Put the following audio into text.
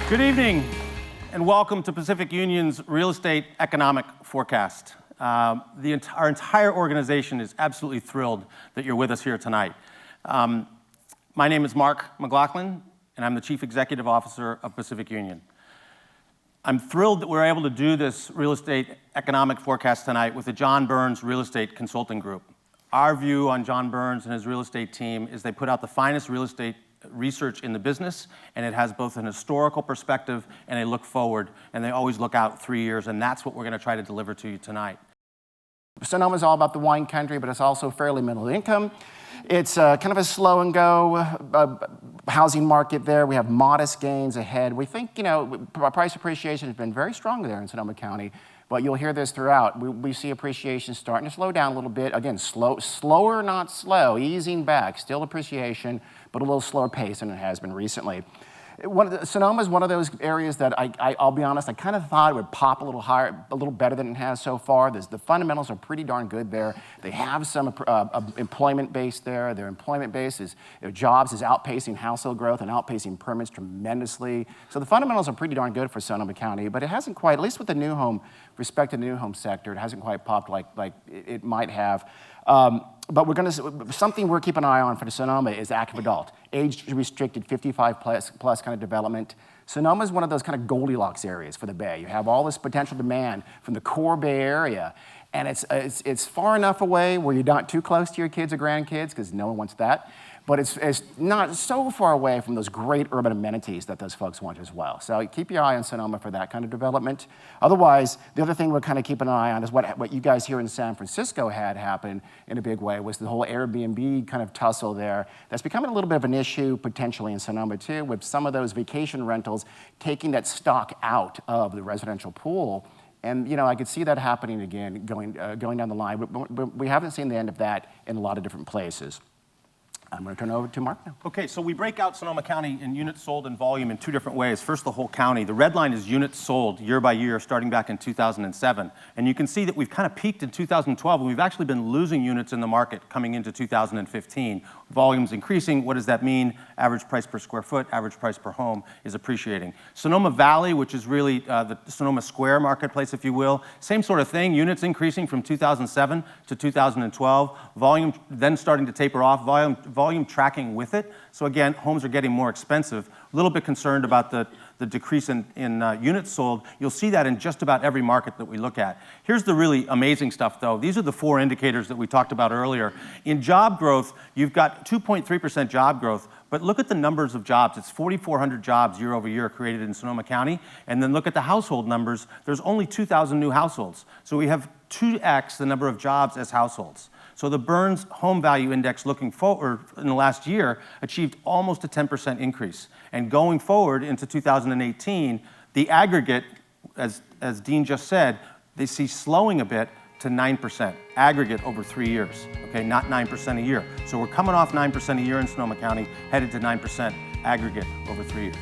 Good evening, and welcome to Pacific Union's Real Estate Economic Forecast. Our entire organization is absolutely thrilled that you're with us here tonight. My name is Mark McLaughlin, and I'm the Chief Executive Officer of Pacific Union. I'm thrilled that we're able to do this Real Estate Economic Forecast tonight with the John Burns Real Estate Consulting Group. Our view on John Burns and his real estate team is they put out the finest real estate research in the business, and it has both an historical perspective and a look forward, and they always look out 3 years, and that's what we're going to try to deliver to you tonight. Sonoma is all about the wine country, but it's also fairly middle income. It's kind of a slow and go housing market there. We have modest gains ahead. We think, price appreciation has been very strong there in Sonoma County, but you'll hear this throughout. We see appreciation starting to slow down a little bit. Again, slower, not slow, easing back, still appreciation, but a little slower pace than it has been recently. Sonoma is one of those areas that I'll be honest, I kind of thought it would pop a little higher, a little better than it has so far. The fundamentals are pretty darn good there. They have some employment base there. Their employment base is, jobs is outpacing household growth and outpacing permits tremendously. So the fundamentals are pretty darn good for Sonoma County, but it hasn't quite, at least with the new home, respect to the new home sector, it hasn't quite popped like it might have. But something we're keeping an eye on for Sonoma is active adult, age-restricted 55 plus kind of development. Sonoma is one of those kind of Goldilocks areas for the Bay. You have all this potential demand from the core Bay Area, and it's far enough away where you're not too close to your kids or grandkids, because no one wants that. But it's not so far away from those great urban amenities that those folks want as well. So keep your eye on Sonoma for that kind of development. Otherwise, the other thing we're kind of keeping an eye on is what you guys here in San Francisco had happen in a big way was the whole Airbnb kind of tussle there. That's becoming a little bit of an issue potentially in Sonoma too, with some of those vacation rentals taking that stock out of the residential pool. And I could see that happening again going down the line. But we haven't seen the end of that in a lot of different places. I'm going to turn it over to Mark now. Okay, so we break out Sonoma County in units sold and volume in two different ways. First, the whole county. The red line is units sold year by year starting back in 2007. And you can see that we've kind of peaked in 2012, and we've actually been losing units in the market coming into 2015. Volume's increasing. What does that mean? Average price per square foot, average price per home is appreciating. Sonoma Valley, which is really the Sonoma Square marketplace, if you will, same sort of thing. Units increasing from 2007 to 2012. Volume then starting to taper off. Volume tracking with it. So again, homes are getting more expensive. A little bit concerned about the decrease in units sold. You'll see that in just about every market that we look at. Here's the really amazing stuff, though. These are the four indicators that we talked about earlier. In job growth, you've got 2.3% job growth, but look at the numbers of jobs. It's 4,400 jobs year over year created in Sonoma County. And then look at the household numbers. There's only 2,000 new households. So we have 2x the number of jobs as households. So the Burns Home Value Index looking forward in the last year achieved almost a 10% increase. And going forward into 2018, the aggregate, as Dean just said, they see slowing a bit to 9%, aggregate over 3 years, okay, not 9% a year. So we're coming off 9% a year in Sonoma County, headed to 9% aggregate over 3 years.